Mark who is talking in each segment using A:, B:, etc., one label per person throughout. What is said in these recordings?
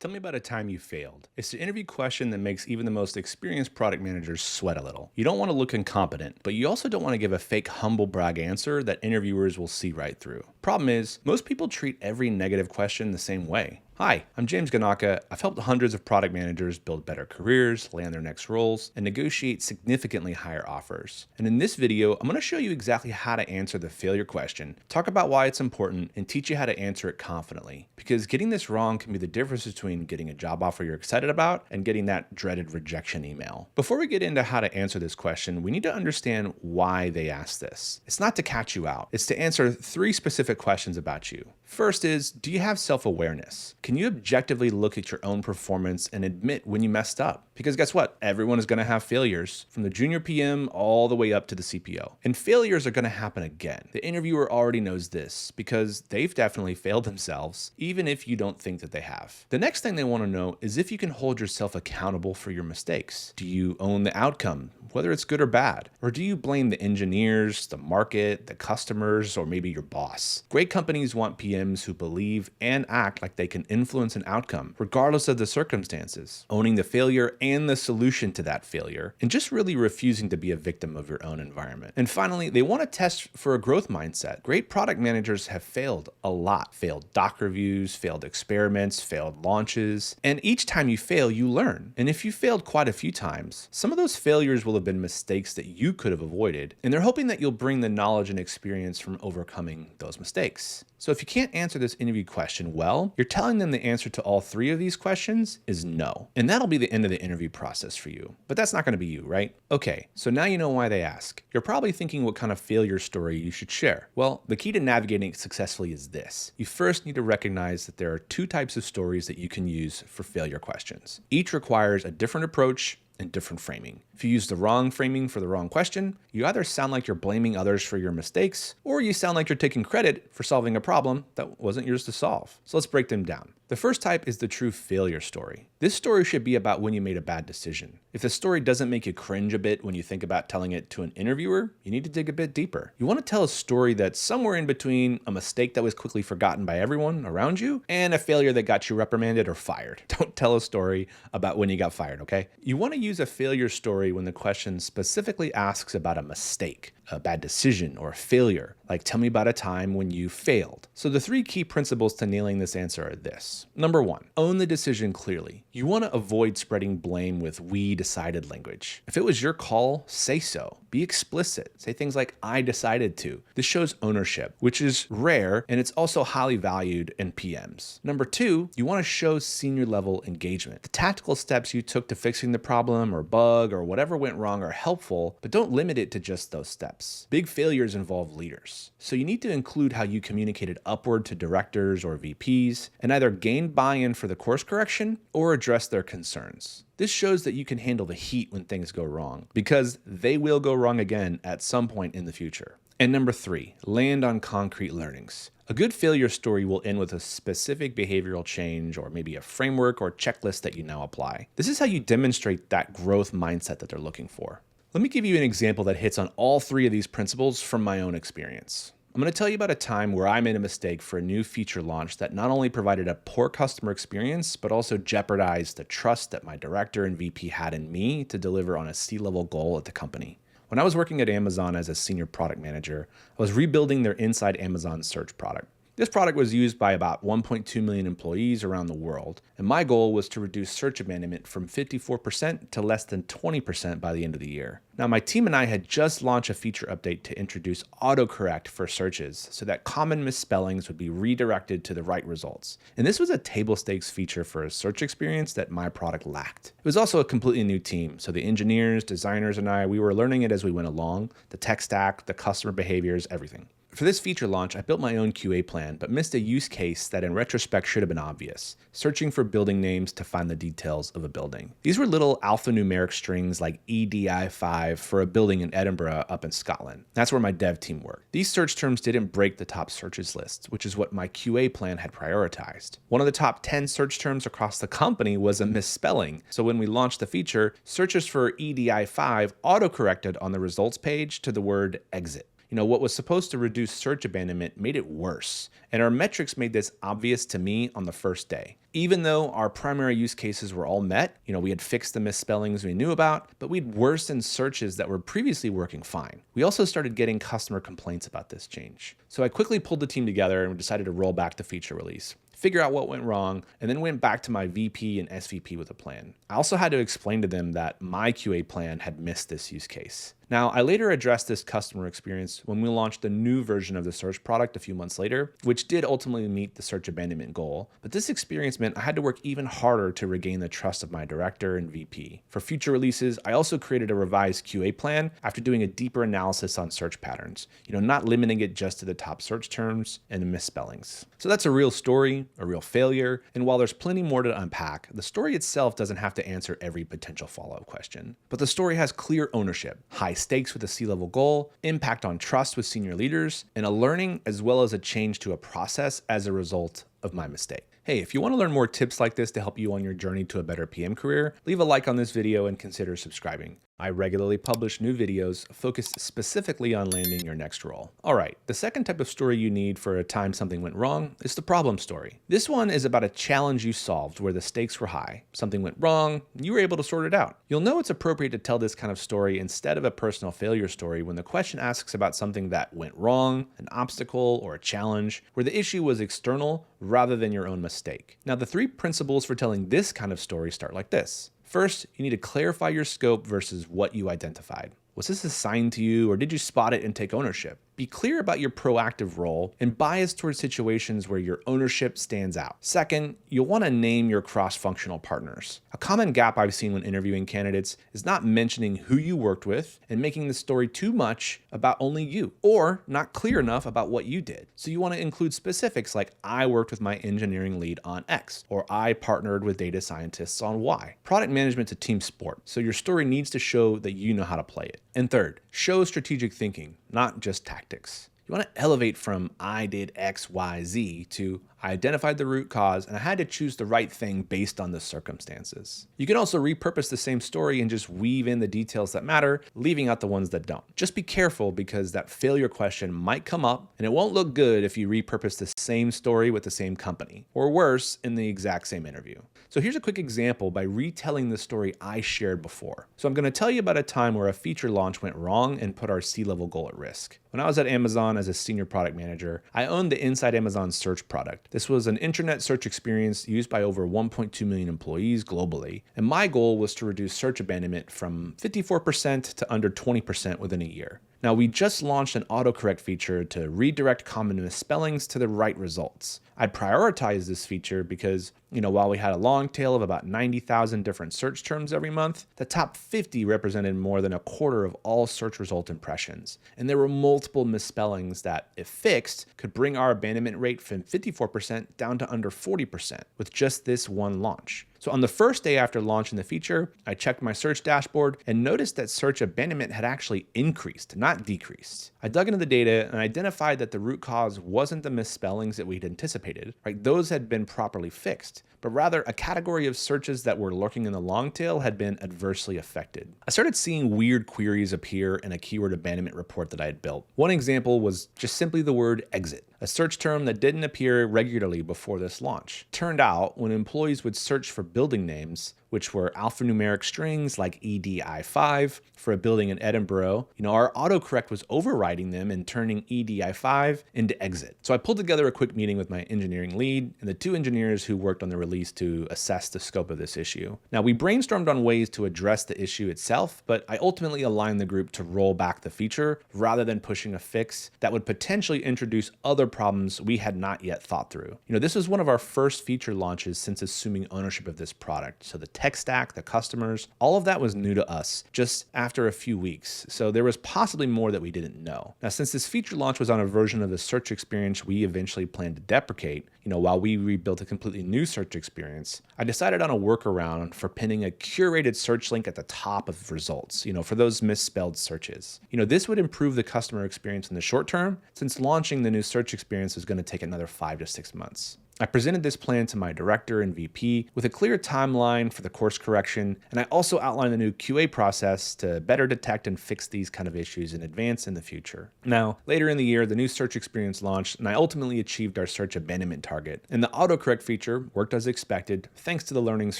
A: Tell me about a time you failed. It's the interview question that makes even the most experienced product managers sweat a little. You don't want to look incompetent, but you also don't want to give a fake humble brag answer that interviewers will see right through. Problem is, most people treat every negative question the same way. Hi, I'm James Ganaka. I've helped hundreds of product managers build better careers, land their next roles, and negotiate significantly higher offers. And in this video, I'm going to show you exactly how to answer the failure question, talk about why it's important, and teach you how to answer it confidently. Because getting this wrong can be the difference between getting a job offer you're excited about and getting that dreaded rejection email. Before we get into how to answer this question, we need to understand why they asked this. It's not to catch you out. It's to answer 3 specific questions about you. First is, do you have self-awareness? Can you objectively look at your own performance and admit when you messed up? Because guess what? Everyone is going to have failures, from the junior PM all the way up to the CPO. And failures are going to happen again. The interviewer already knows this because they've definitely failed themselves, even if you don't think that they have. The next thing they want to know is if you can hold yourself accountable for your mistakes. Do you own the outcome, whether it's good or bad? Or do you blame the engineers, the market, the customers, or maybe your boss? Great companies want PMs who believe and act like they can influence an outcome, regardless of the circumstances, owning the failure and the solution to that failure, and just really refusing to be a victim of your own environment. And finally, they want to test for a growth mindset. Great product managers have failed a lot. Failed doc reviews, failed experiments, failed launches, and each time you fail, you learn. And if you failed quite a few times, some of those failures will have been mistakes that you could have avoided, and they're hoping that you'll bring the knowledge and experience from overcoming those mistakes. So if you can't answer this interview question well, you're telling them the answer to all 3 of these questions is no. And that'll be the end of the interview process for you. But that's not going to be you, right? Okay, so now you know why they ask. You're probably thinking what kind of failure story you should share. Well, the key to navigating it successfully is this. You first need to recognize that there are 2 types of stories that you can use for failure questions. Each requires a different approach and different framing. If you use the wrong framing for the wrong question, you either sound like you're blaming others for your mistakes, or you sound like you're taking credit for solving a problem that wasn't yours to solve. So let's break them down. The first type is the true failure story. This story should be about when you made a bad decision. If the story doesn't make you cringe a bit when you think about telling it to an interviewer, you need to dig a bit deeper. You want to tell a story that's somewhere in between a mistake that was quickly forgotten by everyone around you and a failure that got you reprimanded or fired. Don't tell a story about when you got fired, okay? You want to use a failure story when the question specifically asks about a mistake, a bad decision, or a failure. Like, tell me about a time when you failed. So the 3 key principles to nailing this answer are this. Number 1, own the decision clearly. You want to avoid spreading blame with "we decided" language. If it was your call, say so. Be explicit. Say things like, "I decided to." This shows ownership, which is rare, and it's also highly valued in PMs. Number 2, you want to show senior level engagement. The tactical steps you took to fixing the problem or bug or whatever went wrong are helpful, but don't limit it to just those steps. Big failures involve leaders. So you need to include how you communicated upward to directors or VPs and either gain buy-in for the course correction or address their concerns. This shows that you can handle the heat when things go wrong, because they will go wrong again at some point in the future. And number 3, land on concrete learnings. A good failure story will end with a specific behavioral change or maybe a framework or checklist that you now apply. This is how you demonstrate that growth mindset that they're looking for. Let me give you an example that hits on all 3 of these principles from my own experience. I'm going to tell you about a time where I made a mistake for a new feature launch that not only provided a poor customer experience, but also jeopardized the trust that my director and VP had in me to deliver on a C-level goal at the company. When I was working at Amazon as a senior product manager, I was rebuilding their Inside Amazon search product. This product was used by about 1.2 million employees around the world, and my goal was to reduce search abandonment from 54% to less than 20% by the end of the year. Now, my team and I had just launched a feature update to introduce autocorrect for searches so that common misspellings would be redirected to the right results. And this was a table stakes feature for a search experience that my product lacked. It was also a completely new team, so the engineers, designers, and we were learning it as we went along, the tech stack, the customer behaviors, everything. For this feature launch, I built my own QA plan, but missed a use case that in retrospect should have been obvious: searching for building names to find the details of a building. These were little alphanumeric strings like EDI5 for a building in Edinburgh up in Scotland. That's where my dev team worked. These search terms didn't break the top searches list, which is what my QA plan had prioritized. One of the top 10 search terms across the company was a misspelling, so when we launched the feature, searches for EDI5 autocorrected on the results page to the word exit. What was supposed to reduce search abandonment made it worse. And our metrics made this obvious to me on the first day. Even though our primary use cases were all met, we had fixed the misspellings we knew about, but we'd worsened searches that were previously working fine. We also started getting customer complaints about this change. So I quickly pulled the team together and decided to roll back the feature release, figure out what went wrong, and then went back to my VP and SVP with a plan. I also had to explain to them that my QA plan had missed this use case. Now, I later addressed this customer experience when we launched a new version of the search product a few months later, which did ultimately meet the search abandonment goal. But this experience meant I had to work even harder to regain the trust of my director and VP. For future releases, I also created a revised QA plan after doing a deeper analysis on search patterns, not limiting it just to the top search terms and the misspellings. So that's a real story, a real failure, and while there's plenty more to unpack, the story itself doesn't have to answer every potential follow-up question. But the story has clear ownership, high stakes with a C-level goal, impact on trust with senior leaders, and a learning as well as a change to a process as a result of my mistake. Hey, if you want to learn more tips like this to help you on your journey to a better PM career, leave a like on this video and consider subscribing. I regularly publish new videos focused specifically on landing your next role. All right, the second type of story you need for a time something went wrong is the problem story. This one is about a challenge you solved where the stakes were high. Something went wrong, you were able to sort it out. You'll know it's appropriate to tell this kind of story instead of a personal failure story when the question asks about something that went wrong, an obstacle, or a challenge, where the issue was external rather than your own mistake. Now, the 3 principles for telling this kind of story start like this. First, you need to clarify your scope versus what you identified. Was this assigned to you, or did you spot it and take ownership? Be clear about your proactive role and bias towards situations where your ownership stands out. Second, you'll want to name your cross-functional partners. A common gap I've seen when interviewing candidates is not mentioning who you worked with and making the story too much about only you, or not clear enough about what you did. So you want to include specifics like, I worked with my engineering lead on X, or I partnered with data scientists on Y. Product management's a team sport, so your story needs to show that you know how to play it. And third, show strategic thinking, not just tactics. You want to elevate from I did X, Y, Z to I identified the root cause and I had to choose the right thing based on the circumstances. You can also repurpose the same story and just weave in the details that matter, leaving out the ones that don't. Just be careful because that failure question might come up and it won't look good if you repurpose the same story with the same company, or worse, in the exact same interview. So here's a quick example by retelling the story I shared before. So I'm going to tell you about a time where a feature launch went wrong and put our C-level goal at risk. When I was at Amazon as a senior product manager, I owned the Inside Amazon search product. This was an internet search experience used by over 1.2 million employees globally, and my goal was to reduce search abandonment from 54% to under 20% within a year. Now, we just launched an autocorrect feature to redirect common misspellings to the right results. I prioritized this feature because, while we had a long tail of about 90,000 different search terms every month, the top 50 represented more than a quarter of all search result impressions. And there were multiple misspellings that, if fixed, could bring our abandonment rate from 54% down to under 40% with just this one launch. So on the first day after launching the feature, I checked my search dashboard and noticed that search abandonment had actually increased, not decreased. I dug into the data and identified that the root cause wasn't the misspellings that we'd anticipated, right? Those had been properly fixed, but rather a category of searches that were lurking in the long tail had been adversely affected. I started seeing weird queries appear in a keyword abandonment report that I had built. One example was just simply the word exit, a search term that didn't appear regularly before this launch. Turned out, when employees would search for building names, which were alphanumeric strings like EDI5 for a building in Edinburgh, our autocorrect was overriding them and turning EDI5 into exit. So I pulled together a quick meeting with my engineering lead and the 2 engineers who worked on the release to assess the scope of this issue. Now, we brainstormed on ways to address the issue itself, but I ultimately aligned the group to roll back the feature rather than pushing a fix that would potentially introduce other problems we had not yet thought through. This was one of our first feature launches since assuming ownership of this product. So the tech stack, the customers, all of that was new to us just after a few weeks. So there was possibly more that we didn't know. Now, since this feature launch was on a version of the search experience we eventually planned to deprecate, while we rebuilt a completely new search experience, I decided on a workaround for pinning a curated search link at the top of results, for those misspelled searches. This would improve the customer experience in the short term, since launching the new search experience was going to take another 5 to 6 months. I presented this plan to my director and VP with a clear timeline for the course correction, and I also outlined the new QA process to better detect and fix these kind of issues in advance in the future. Now, later in the year, the new search experience launched, and I ultimately achieved our search abandonment target. And the autocorrect feature worked as expected, thanks to the learnings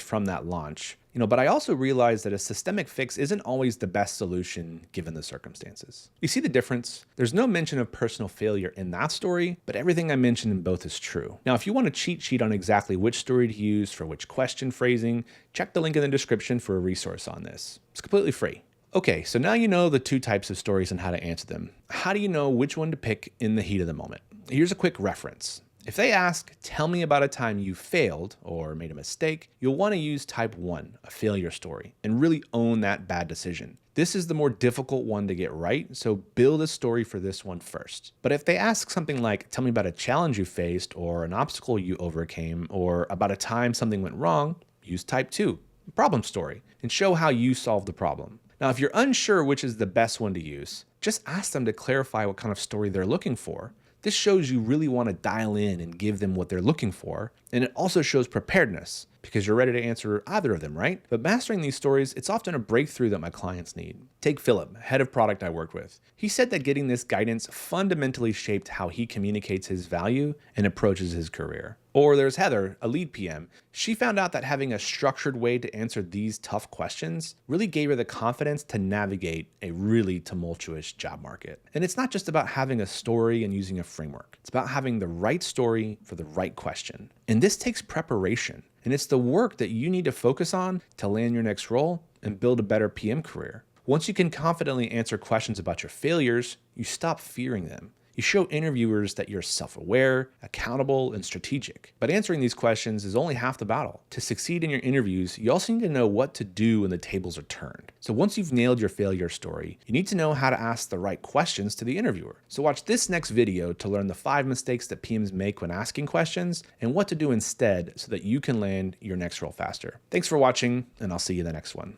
A: from that launch. But I also realized that a systemic fix isn't always the best solution given the circumstances. You see the difference? There's no mention of personal failure in that story, but everything I mentioned in both is true. Now, if you want a cheat sheet on exactly which story to use for which question phrasing, check the link in the description for a resource on this. It's completely free. Okay, so now you know the two types of stories and how to answer them. How do you know which one to pick in the heat of the moment? Here's a quick reference. If they ask, tell me about a time you failed or made a mistake, you'll want to use type 1, a failure story, and really own that bad decision. This is the more difficult one to get right, so build a story for this one first. But if they ask something like, tell me about a challenge you faced or an obstacle you overcame or about a time something went wrong, use type 2, problem story, and show how you solved the problem. Now, if you're unsure which is the best one to use, just ask them to clarify what kind of story they're looking for. This shows you really want to dial in and give them what they're looking for, and it also shows preparedness because you're ready to answer either of them, right? But mastering these stories, it's often a breakthrough that my clients need. Take Philip, head of product I worked with. He said that getting this guidance fundamentally shaped how he communicates his value and approaches his career. Or there's Heather, a lead PM. She found out that having a structured way to answer these tough questions really gave her the confidence to navigate a really tumultuous job market. And it's not just about having a story and using a framework. It's about having the right story for the right question. And this takes preparation. And it's the work that you need to focus on to land your next role and build a better PM career. Once you can confidently answer questions about your failures, you stop fearing them. You show interviewers that you're self-aware, accountable, and strategic. But answering these questions is only half the battle. To succeed in your interviews, you also need to know what to do when the tables are turned. So once you've nailed your failure story, you need to know how to ask the right questions to the interviewer. So watch this next video to learn the 5 mistakes that PMs make when asking questions and what to do instead so that you can land your next role faster. Thanks for watching, and I'll see you in the next one.